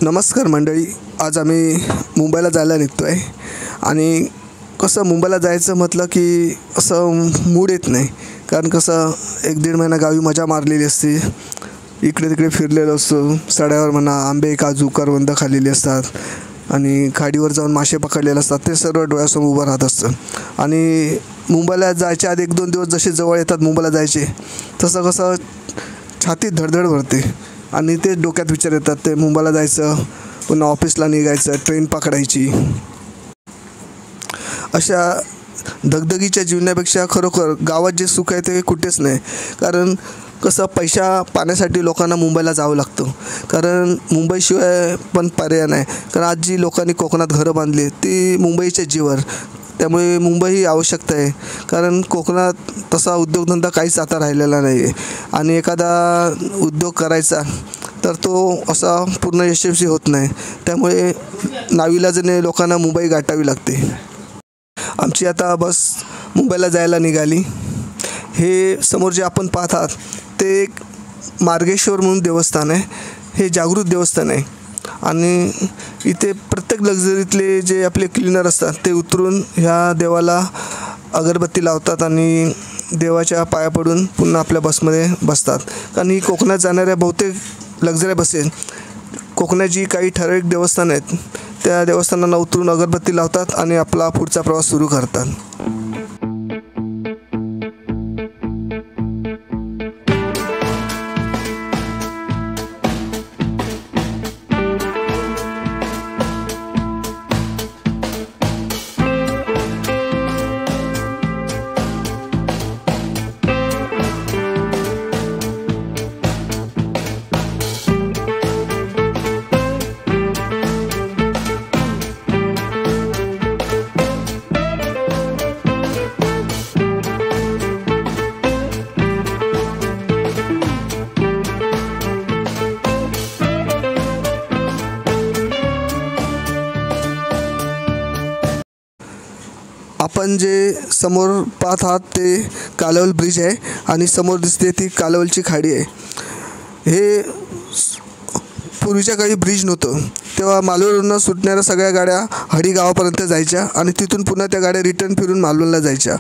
नमस्कार मंडळी, आज आम्ही मुंबईला जायला निघतो आहे आणि कसं मुंबईला जायचं म्हटलं की असं मूड येत नाही. कारण कसं 1-1.5 महिना गावी मजा मारलेली असते, इकडे तिकडे फिरलेलो असतो, सड्यावर म्हणा आंबे काजू करवंद खाल्लेली असतात आणि खाडीवर जाऊन मासे पकडलेले असतात, ते सर्व डोळ्यासमोर उभं राहत असतं. आणि मुंबईला जायच्या आधी 1-2 दिवस जसे जवळ येतात मुंबईला जायचे, तसं कसं छातीत धडधड भरते आणि ते डोक्यात विचार येतात, ते मुंबईला जायचं, पुन्हा ऑफिसला निघायचं, ट्रेन पकडायची. अशा धगधगीच्या जीवनापेक्षा खरोखर गावात जे सुख आहे ते कुठेच नाही. कारण कसं पैसा पाण्यासाठी लोकांना मुंबईला जावं लागतं, कारण मुंबईशिवाय पण पर्याय नाही. कारण आज जी लोकांनी कोकणात घरं बांधली ती मुंबईच्या जीवावर, त्यामुळे मुंबई ही आवश्यकता आहे. कारण कोकणात तसा उद्योगधंदा काहीच आता राहिलेला नाही आहे आणि एखादा उद्योग करायचा तर तो असा पूर्ण यशस्वी होत नाही. त्यामुळे नाविलाजाने लोकांना मुंबई गाठावी लागते. आमची आता बस मुंबईला जायला निघाली. हे समोर जे आपण पाहत आहात ते एक मार्गेश्वर म्हणून देवस्थान आहे. हे जागृत देवस्थान आहे आणि इथे प्रत्येक लक्झरीतले जे आपले क्लीनर असतात ते उतरून ह्या देवाला अगरबत्ती लावतात आणि देवाच्या पाया पडून पुन्हा आपल्या बसमध्ये बसतात. कारण ही कोकणात जाणाऱ्या बहुतेक लक्झरी बसेस कोकणाची काही ठराविक देवस्थान आहेत, त्या देवस्थानांना उतरून अगरबत्ती लावतात आणि आपला पुढचा प्रवास सुरू करतात. आपण जे समोर पाहत आहात ते कालवल ब्रिज आहे आणि समोर दिसते ती कालवलची खाडी आहे. हे पूर्वीच्या काळी ब्रिज नव्हतं, तेव्हा मालवणवरून सुटणाऱ्या सगळ्या गाड्या हडी गावापर्यंत जायच्या आणि तिथून पुन्हा त्या गाड्या रिटर्न फिरून मालवणला जायच्या.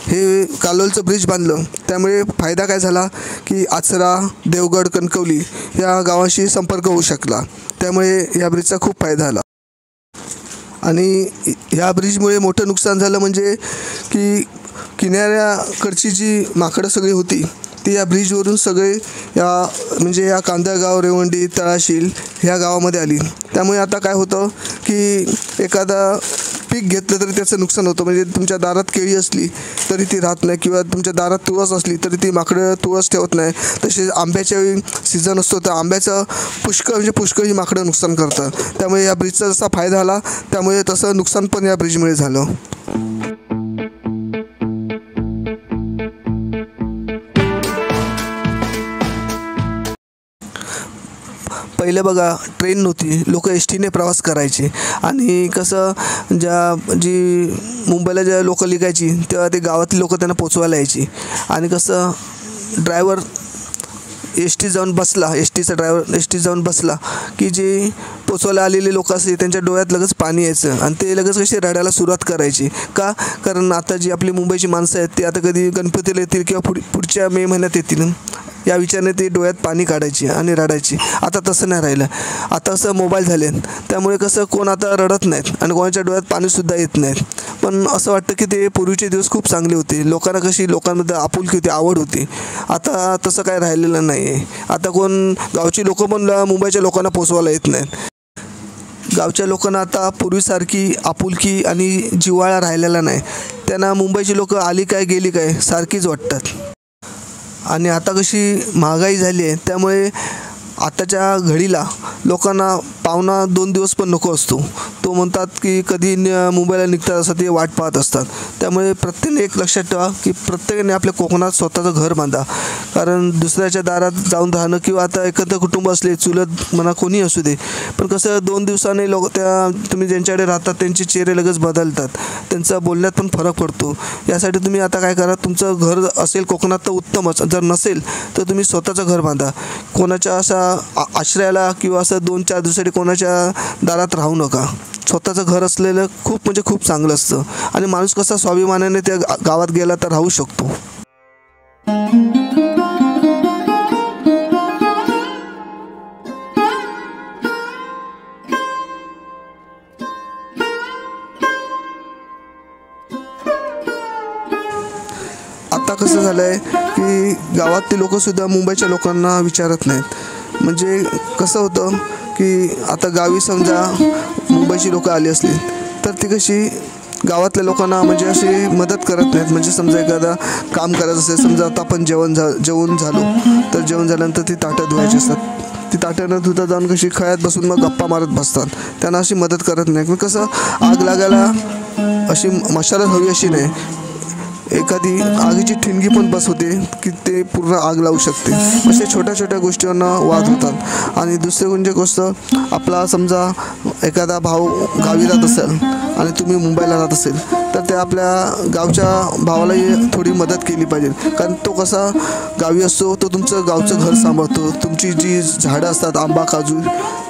हे कालवलचं ब्रिज बांधलं त्यामुळे फायदा काय झाला की आचरा, देवगड, कणकवली या गावांशी संपर्क होऊ शकला. त्यामुळे या ब्रिजचा खूप फायदा झाला. आणि ह्या ब्रिजमुळे मोठं नुकसान झालं म्हणजे की किनाऱ्याकडची जी माकडं सगळी होती ती या ब्रिजवरून सगळे म्हणजे या कांदळगाव, रेवंडी, तळाशील ह्या गावामध्ये आली. त्यामुळे आता काय होतं की एखादा पीक घेतलं तरी त्याचं नुकसान होतं. म्हणजे तुमच्या दारात केळी असली तरी ती राहत नाही किंवा तुमच्या दारात तुळस असली तरी ती माकडं तुळस ठेवत नाही. तसेच आंब्याच्या सीझन असतो तर आंब्याचं पुष्कळ ही माकडं नुकसान करतात. त्यामुळे या ब्रिजचा जसा फायदा झाला त्यामुळे तसं नुकसान पण या ब्रिजमुळे झालं. पहिले बघा ट्रेन नव्हती, लोक एसटीने प्रवास करायचे आणि कसं जी मुंबईला ज्या लोकं निघायची तेव्हा ते गावातली लोकं त्यांना पोचवायला यायची आणि कसं ड्रायव्हर एसटीचा जाऊन बसला की जे पोचवायला आलेले लोक असे त्यांच्या डोळ्यात लगेच पाणी यायचं आणि ते लगेच कशी रडायला सुरुवात करायची. का? कारण आता जी आपली मुंबईची माणसं आहेत ते आता कधी गणपतीला येतील किंवा पुढच्या मे महिन्यात येतील या विचाराने ते डोळ्यात पाणी काढायची आणि रडायची. आता तसं नाही राहिलं. आता असं मोबाईल झाले त्यामुळे कसं कोण आता रडत नाहीत आणि कोणाच्या डोळ्यात पाणीसुद्धा येत नाहीत. पण असं वाटतं की ते पूर्वीचे दिवस खूप चांगले होते. लोकांमध्ये आपुलकी होती, आवड होती. आता तसं काय राहिलेलं नाही आहे. आता कोण गावची लोकं पण मुंबईच्या लोकांना पोचवायला येत नाहीत. गावच्या लोकांना आता पूर्वीसारखी आपुलकी आणि जिव्हाळा राहिलेला नाही. त्यांना मुंबईची लोकं आली काय गेली काय सारखीच वाटतात. आणि आता कशी महागाई झाली आहे त्यामुळे आताच्या घडीला लोकांना पाहुणा 2 दिवस पण नको असतो. तो म्हणतात की कधी मुंबईला निघतात असं ते वाट पाहत असतात. त्यामुळे प्रत्येकाने एक लक्षात ठेवा की प्रत्येकाने आपल्या कोकणात स्वतःचं घर बांधा. कारण दुसऱ्याच्या दारात जाऊन राहणं किंवा आता एकत्र कुटुंब असले चुलत म्हणा कोणी असू दे, पण कसं 2 दिवसाने तुम्ही ज्यांच्याकडे राहतात त्यांचे चेहरे लगेच बदलतात, त्यांचा बोलण्यात पण फरक पडतो. यासाठी तुम्ही आता काय करा, तुमचं घर असेल कोकणात तर उत्तमच, जर नसेल तर तुम्ही स्वतःचं घर बांधा. कोणाच्या अशा आश्रयाला किंवा असं 2-4 दिवसासाठी कोणाच्या दारात राहू नका. स्वतःचं घर असलेलं खूप म्हणजे खूप चांगलं असतं आणि माणूस कसा स्वाभिमानाने त्या गावात गेला तर राहू शकतो. आता कसं झालं आहे की गावातली लोकंसुद्धा मुंबईच्या लोकांना विचारत नाहीत. म्हणजे कसं होतं की आता गावी समजा मुंबईची लोकं आली असली तर ती कशी गावातल्या लोकांना म्हणजे अशी मदत करत नाहीत. म्हणजे समजा एखादा काम करायचं असेल, समजा आता आपण जेवण झालो तर जेवण झाल्यानंतर ती ताटं धुवायची असतात. ती ताटं न धुता जाऊन कशी खळ्यात बसून मग गप्पा मारत बसतात. त्यांना अशी मदत करत नाही. मग कसं आग लागायला अशी मशालच हवी अशी नाही, एखादी आगीची ठिणगी पण बसवते की ते पूर्ण आग लावू शकते. अशा छोट्या छोट्या गोष्टींना वाद होतात. आणि दुसरी म्हणजे गोष्ट, आपला समजा एखादा भाऊ गावी राहत असेल आणि तुम्ही मुंबईला राहत असेल तर ते आपल्या गावच्या भावालाही थोडी मदत केली पाहिजे. कारण तो कसा गावी असतो, तो तुमचं गावचं घर सांभाळतो, तुमची जी झाडं असतात आंबा काजू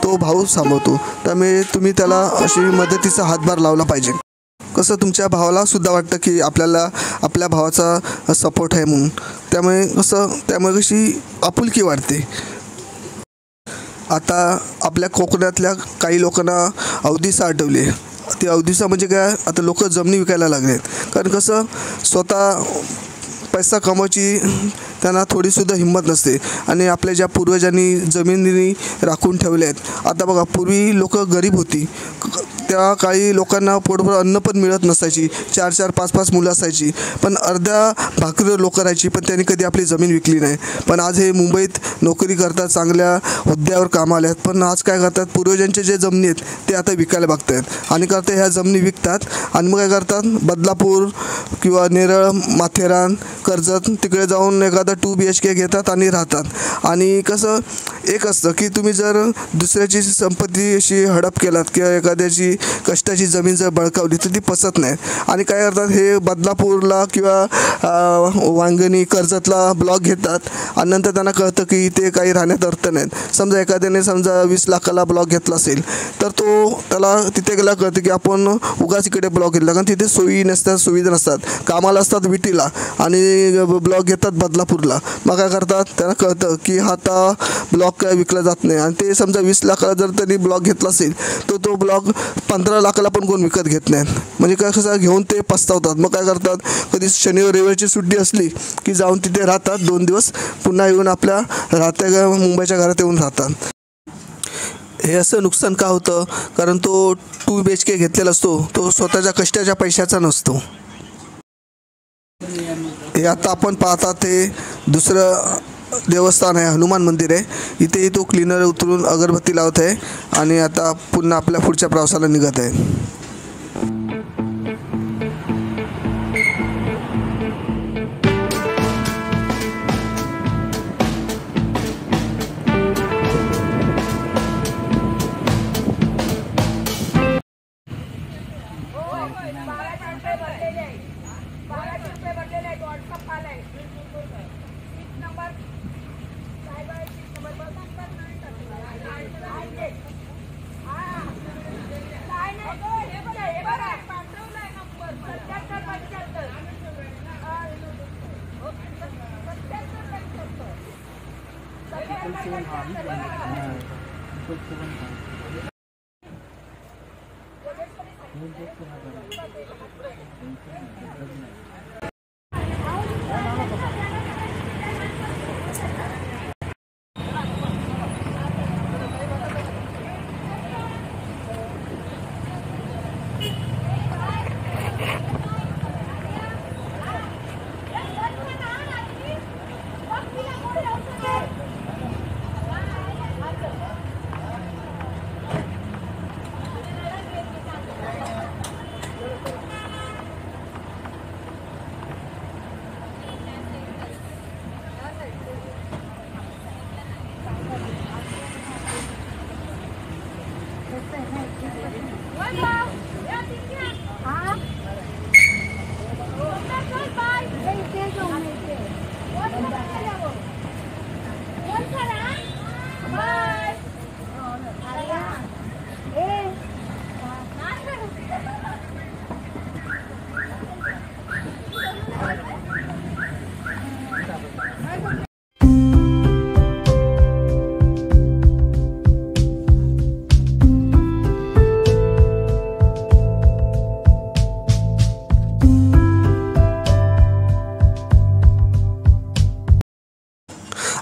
तो भाऊ सांभाळतो. त्यामुळे तुम्ही त्याला अशी मदतीचा हातभार लावला पाहिजे. कसं तुमच्या भावाला सुद्धा वाटतं की आपल्याला आपल्या भावाचा सपोर्ट आहे म्हणून. त्यामुळे कशी आपुलकी वाढते. आता आपल्या कोकणातल्या काही लोकांना अवदिसा आठवली. ती अवदिसा म्हणजे काय, आता लोक जमिनी विकायला लागलेत. कारण कसं स्वतः पैसा कमवायची त्यांना थोडीसुद्धा हिंमत नसते. आणि आपल्या ज्या पूर्वजांनी जमिनी राखून ठेवल्या आहेत. आता बघा, पूर्वी लोक गरीब होती, त्या काळी लोकांना पोटभर अन्न पण मिळत नसायची, 4-4, 5-5 मुलं असायची, पण अर्ध्या भाकरीवर लोकं राहायची, पण त्यांनी कधी आपली जमीन विकली नाही. पण आज हे मुंबईत नोकरी करतात, चांगल्या हुद्द्यावर कामाला आहेत, पण आज काय करतात, पूर्वजांचे जे जमिनी आहेत ते आता विकायला बघतात आणि करते ह्या जमिनी विकतात आणि मग काय करतात, बदलापूर किंवा नेरळ, माथेरान, कर्जत तिकडे जाऊन एखादा 2 BHK घेतात आणि राहतात. आणि कसं एक असतं की तुम्ही जर दुसऱ्याची संपत्ती अशी हडप केलात किंवा एखाद्याची कष्टाची जमीन जर बळकावली तर ती पचत नाही. आणि काय करतात, हे बदलापूरला किंवा वांगणी कर्जतला ब्लॉक घेतात आणि नंतर त्यांना कळतं की ते काही राहण्यात अर्थ नाहीत. समजा एखाद्याने 20 लाखाला ब्लॉक घेतला असेल तर त्याला तिथे गेला कळतं की आपण उगाच इकडे ब्लॉक घेतला, कारण तिथे सोयी नसतात, सुविधा नसतात, कामाला असतात विटीला आणि ब्लॉक घेतात बदलापूरला. मग काय करतात, त्यांना कळतं की आता ब्लॉक काय विकला जात नाही. आणि ते समजा 20 लाखाला जर त्यांनी ब्लॉक घेतला असेल तर तो ब्लॉक 15 लाखाला पण कोण विकत घेत नाहीत. म्हणजे काय, कसं घेऊन ते पस्तावतात. मग काय करतात, कधी शनिवार रविवारची सुट्टी असली की जाऊन तिथे राहतात 2 दिवस, पुन्हा येऊन आपल्या राहत्या मुंबईच्या घरात येऊन राहतात. हे असं नुकसान का होतं, कारण तो 2 BHK घेतलेला असतो, तो स्वतःच्या कष्टाच्या पैशाचा नसतो. हे आता आपण पाहतात ते दुसरं देवस्थान आहे, हनुमान मंदिर आहे. इथेही तो क्लीनर उतरून अगरबत्ती लावत आहे आणि आता पुन्हा आपल्या पुढच्या प्रवासाला निघत आहे.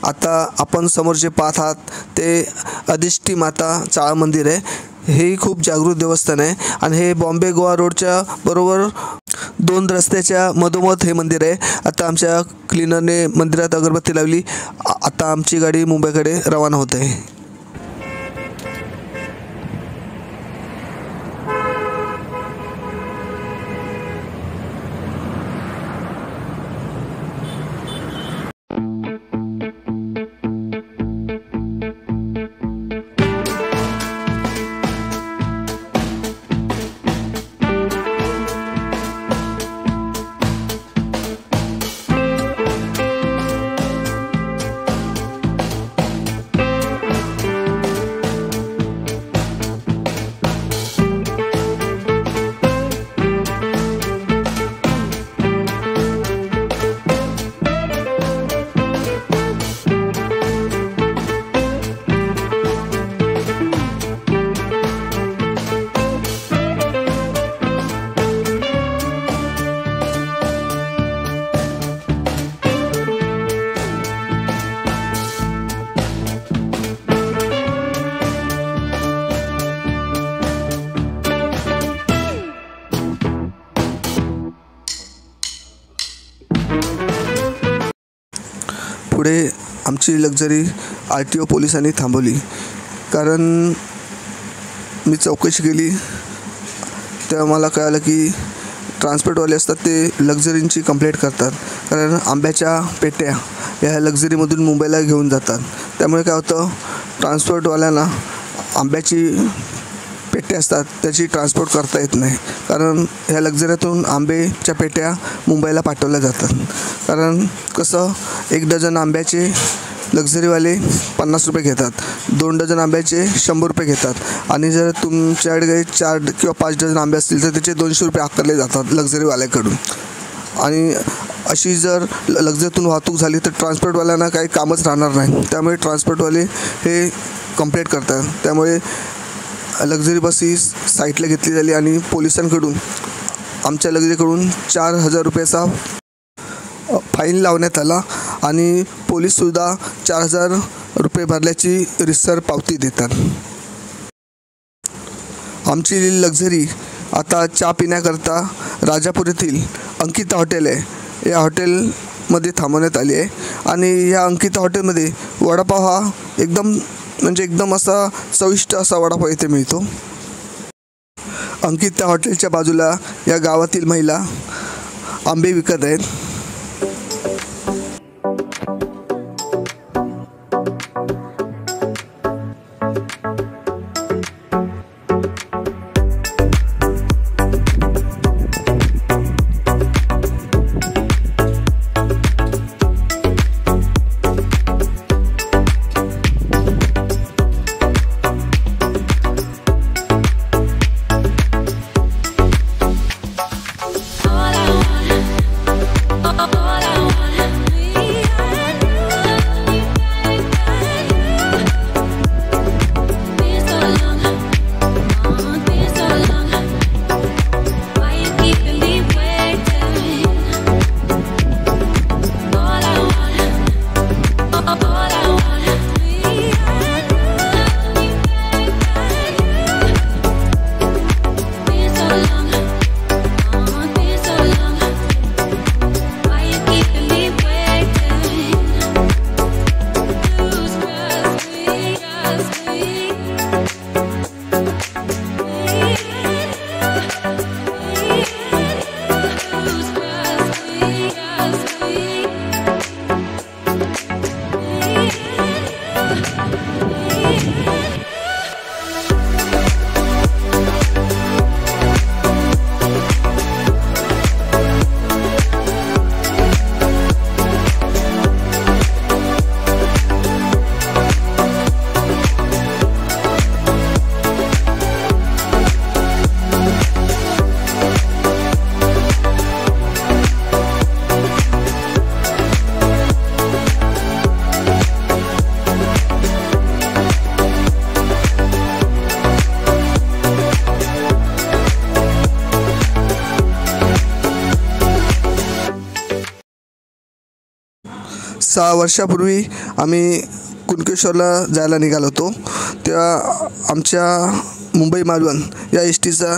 आता आपण समोर जे पाहत आहात ते अधिष्ठी माता चाळ मंदिर आहे. हे खूप जागृत देवस्थान आहे आणि हे बॉम्बे गोवा रोडच्या बरोबर 2 रस्त्याच्या मधोमध हे मंदिर आहे. आता आमच्या क्लीनरने मंदिरात अगरबत्ती लावली. आता आमची गाडी मुंबईकडे रवाना होत आहे. पुढे आमची लक्झरी RTO पोलिसांनी थांबवली. कारण मी चौकशी केली तेव्हा मला कळालं की ट्रान्सपोर्टवाले असतात ते लक्झरींची कंप्लेंट करतात. कारण आंब्याच्या पेट्या ह्या लक्झरीमधून मुंबईला घेऊन जातात. त्यामुळे काय होतं, ट्रान्सपोर्टवाल्यांना आंब्याची पेट्या असतात त्याची ट्रान्सपोर्ट करता येत नाही. कारण ह्या लक्झरीतून आंब्याच्या पेट्या मुंबईला पाठवल्या जातात. कारण कसं, 1 डझन आंब्याचे लक्झरीवाले 50 रुपये घेतात, 2 डझन आंब्याचे 100 रुपये घेतात आणि जर तुमच्याकडे 4 किंवा 5 डझन आंबे असतील तर त्याचे 200 रुपये आकारले जातात लक्झरीवाल्याकडून. आणि अशी जर लक्झरीतून वाहतूक झाली तर ट्रान्सपोर्टवाल्यांना काही कामच राहणार नाही. त्यामुळे ट्रान्सपोर्टवाले हे कंप्लेंट करतात. त्यामुळे लक्झरी बस ही साईटला घेतली झाली आणि पोलिसांकडून आमच्या लक्झरीकडून 4000 रुपयाचा फाईन लावण्यात आला आणि पोलीससुद्धा 4000 रुपये भरल्याची रितसर पावती देतात. आमची लक्झरी आता चहा पिण्याकरता राजापूर येथील अंकिता हॉटेल आहे या हॉटेलमध्ये थांबवण्यात आली आहे. आणि या अंकिता हॉटेलमध्ये वडापाव हा एकदम असा चविष्ट असा वडापाव इथे मिळतो. अंकिता हॉटेलच्या बाजूला या गावातील महिला आंबे विकत आहेत. 6 वर्षापूर्वी आम्ही कुणकेश्वरला जायला निघालो होतो, तेव्हा आमच्या मुंबई मालवण या एस टीचा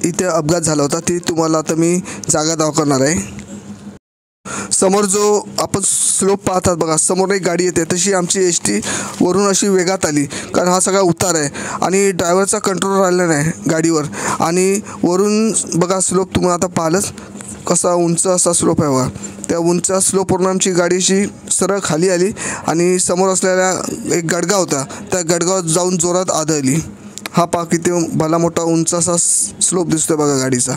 इथे अपघात झाला होता. ती तुम्हाला आता मी जागा दाखवणार आहे. समोर जो आपण स्लोप पाहतात बघा, समोर एक गाडी येते, तशी आमची एस टी वरून अशी वेगात आली, कारण हा सगळा उतार आहे आणि ड्रायव्हरचा कंट्रोल राहिला नाही गाडीवर. आणि वरून बघा स्लोप तुम्हाला आता पाहिलंच कसा उंच असा स्लोप आहे बघा. त्या उंच स्लोपवरून आमची गाडी अशी सरळ खाली आली आणि समोर असलेल्या एक गडगा होता, त्या गडगावात जाऊन जोरात आदळली. हा पहा किती भला मोठा उंच असा स्लोप दिसतोय बघा गाडीचा.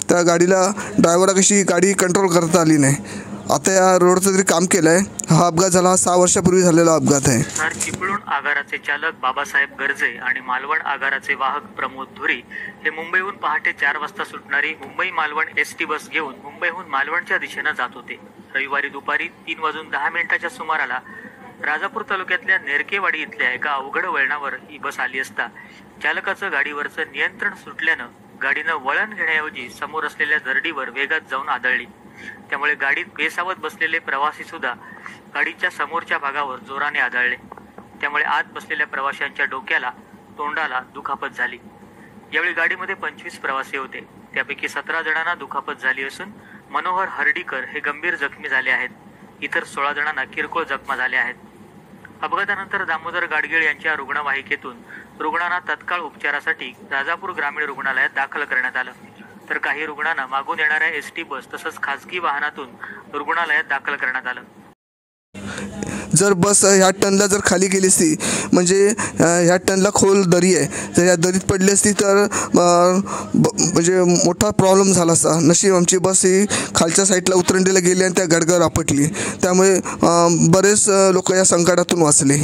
त्या गाडीला ड्रायव्हरला कशी गाडी कंट्रोल करता आली नाही. आता या रोडचं तरी काम केलं आहे. हा अपघात झाला, 6 वर्षापूर्वी झालेला अपघात आहे. तर चिपळूण आगाराचे चालक बाबासाहेब गर्जे आणि मालवण आगाराचे वाहक प्रमोद धुरी हे मुंबईहून पहाटे 4 वाजता सुटणारी Mumbai Malvan S T bus घेऊन मुंबईहून मालवणच्या दिशेनं जात होते. रविवारी दुपारी 3:10 सुमाराला राजापूर तालुक्यातल्या नेरकेवाडी इथल्या एका अवघड वळणावर ही बस आली असता चालकाचं गाडीवरचं नियंत्रण सुटल्यानं गाडीनं वळण घेण्याऐवजी समोर असलेल्या दरडीवर वेगात जाऊन आदळली. त्यामुळे गाडीत बेसावत बसलेले प्रवासी सुद्धा गाडीच्या समोरच्या भागावर जोराने आदळले. त्यामुळे आत बसलेल्या प्रवाशांच्या डोक्याला तोंडाला दुखापत झाली. यावेळी गाडीमध्ये 25 प्रवासी होते. त्यापैकी 17 जणांना दुखापत झाली असून मनोहर हर्डीकर हे गंभीर जखमी झाले आहेत. इतर 16 जणांना किरकोळ जखमा झाल्या आहेत. अपघातानंतर दामोदर गाडगीळ यांच्या रुग्णवाहिकेतून रुग्णांना तत्काळ उपचारासाठी राजापूर ग्रामीण रुग्णालयात दाखल करण्यात आलं. तर काही रुग्णांना मागून येणाऱ्या एस टी बस तसंच खासगी वाहनातून रुग्णालयात दाखल करण्यात आलं. जर बस ह्या टनला जर खाली गेली असती, म्हणजे ह्या टनला खोल दरी आहे, जर ह्या दरीत पडली असती तर म्हणजे मोठा प्रॉब्लेम झाला असता. नशीब आमची बस ही खालच्या साईडला उतरंडीला गेली आणि त्या गडगावर आपटली. त्यामुळे बरेच लोक या संकटातून वाचले.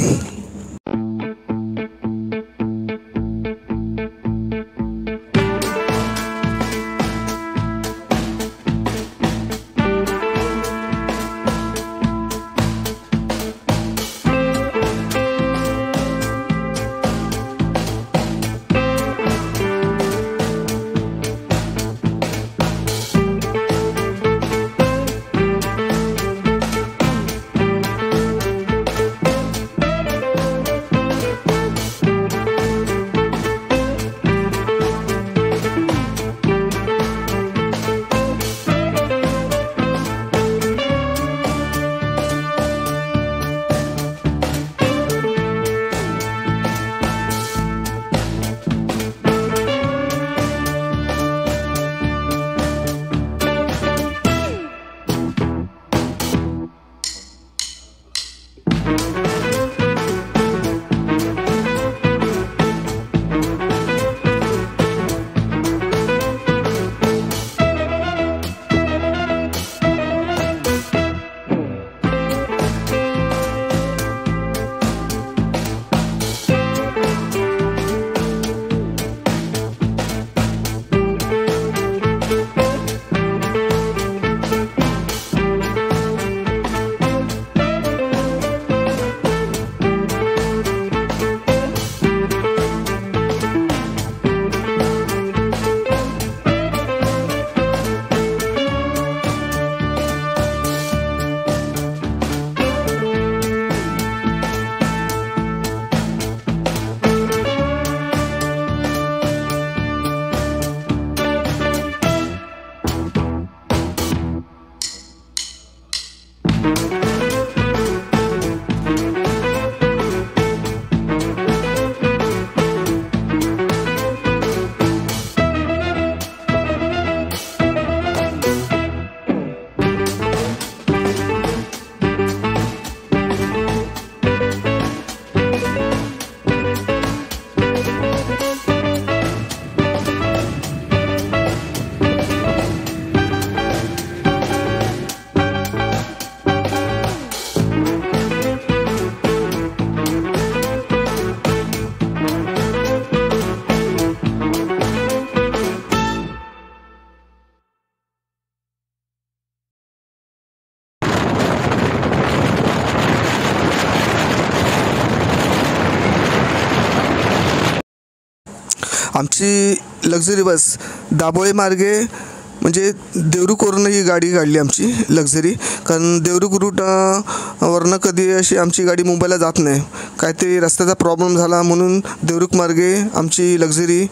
आमची लक्झरी बस दाभोळे मार्गे म्हणजे देवरुखवरून ही गाडी काढली आमची लक्झरी, कारण देवरुख रूटवरनं कधी अशी आमची गाडी मुंबईला जात नाही. काहीतरी रस्त्याचा प्रॉब्लेम झाला म्हणून देवरुख मार्गे आमची लक्झरी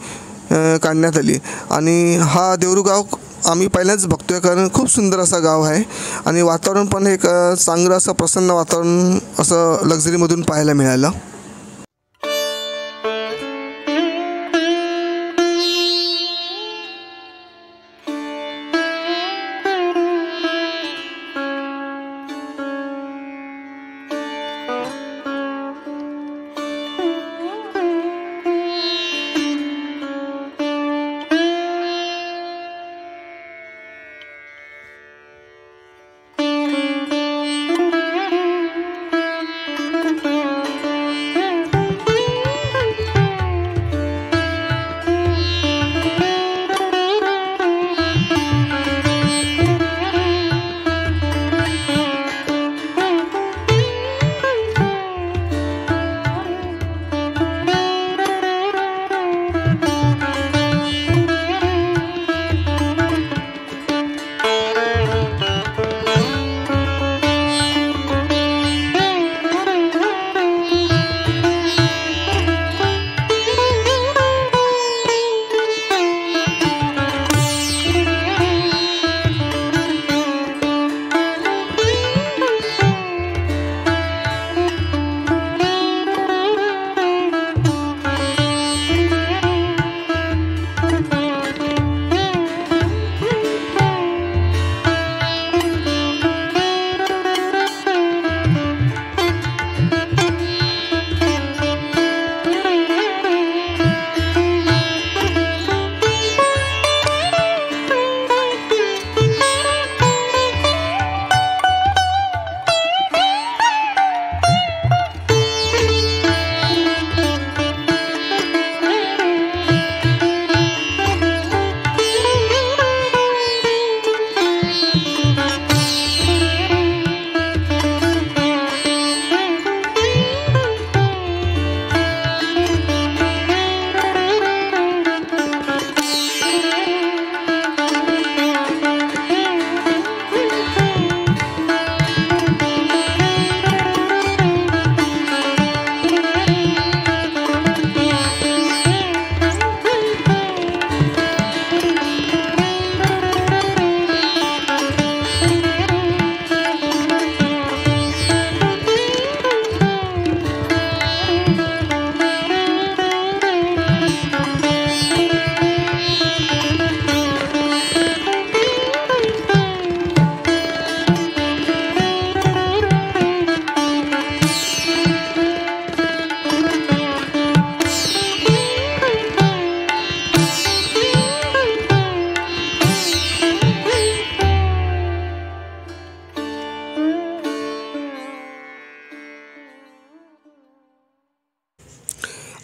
काढण्यात आली. आणि हा देवरुख गाव आम्ही पहिल्यांदाच बघतो आहे, कारण खूप सुंदर असा गाव आहे आणि वातावरण पण एक चांगलं असं प्रसन्न वातावरण असं लक्झरीमधून पाहायला मिळालं.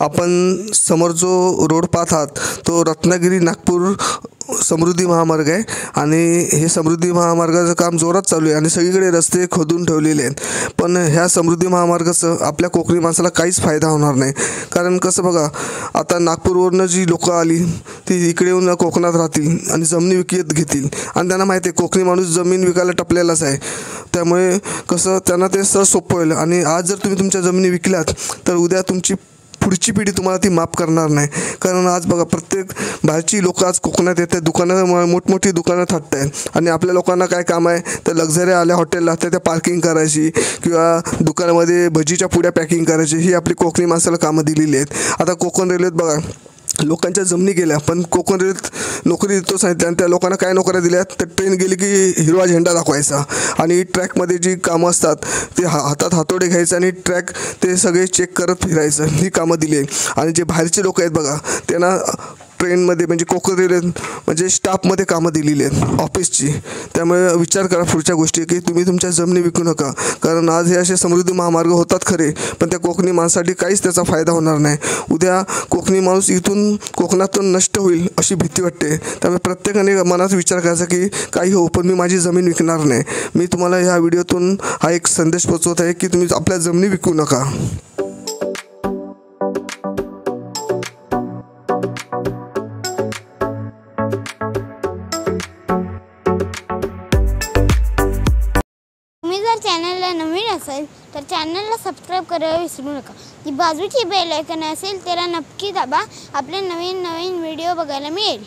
आपण समोर जो रोड पाहत आहात तो रत्नागिरी नागपूर समृद्धी महामार्ग आहे आणि हे समृद्धी महामार्गाचं काम जोरात चालू आहे आणि सगळीकडे रस्ते खोदून ठेवलेले आहेत. पण ह्या समृद्धी महामार्गाचं आपल्या कोकणी माणसाला काहीच फायदा होणार नाही. कारण कसं बघा, आता नागपूरवरनं जी लोकं आली ती इकडे येऊन कोकणात राहतील आणि जमिनी विकत घेतील आणि त्यांना माहिती आहे कोकणी माणूस जमीन विकायला टपलेलाच आहे. त्यामुळे कसं त्यांना ते सहज सोपं होईल आणि आज जर तुम्ही तुमच्या जमिनी विकल्यात तर उद्या तुमची पुढची पिढी तुम्हाला ती माफ करणार नाही. कारण आज बघा प्रत्येक बाहेरची लोकं आज कोकणात येतात, दुकानं मोठमोठी दुकानं थाटत आहेत आणि आपल्या लोकांना काय काम आहे तर लक्झरी आल्या हॉटेलला त्या पार्किंग करायची किंवा दुकानामध्ये भजीच्या पुड्या पॅकिंग करायची, ही आपली कोकणी माणसाला कामं दिलेली आहेत. आता कोकण रेल्वेत बघा लोकांच्या जमिनी गेल्या पण कोकण रेल्वेत नोकरी देतो सांगितलं आणि त्या लोकांना काय नोकऱ्या दिल्यात तर ट्रेन गेली की हिरवा झेंडा दाखवायचा आणि ट्रॅकमध्ये जी कामं असतात ते हातात हातोडे घ्यायचं आणि ट्रॅक ते सगळे चेक करत फिरायचं, ही कामं दिली आहे. आणि जे बाहेरचे लोक आहेत बघा त्यांना ट्रेनमध्ये म्हणजे कोकण रेल्वेत म्हणजे स्टाफमध्ये कामं दिलेली आहेत ऑफिसची. त्यामुळे विचार करा पुढच्या गोष्टी की तुम्ही तुमच्या जमिनी विकू नका. कारण आज हे असे समृद्धी महामार्ग होतात खरे पण त्या कोकणी माणसासाठी काहीच त्याचा फायदा होणार नाही. उद्या कोकणी माणूस इथून कोकणातून नष्ट होईल अशी भीती वाटते. त्यामुळे प्रत्येकाने मनात विचार करायचा की काही हो पण मी माझी जमीन विकणार नाही. मी तुम्हाला ह्या व्हिडिओतून हा एक संदेश पोचवत आहे की तुम्ही आपल्या जमिनी विकू नका. चॅनलला नवीन असेल तर चॅनलला सबस्क्राईब करायला विसरू नका. जी बाजूची बेल आयकॉन असेल त्याला नक्की दाबा. आपले नवीन व्हिडिओ बघायला मिळेल.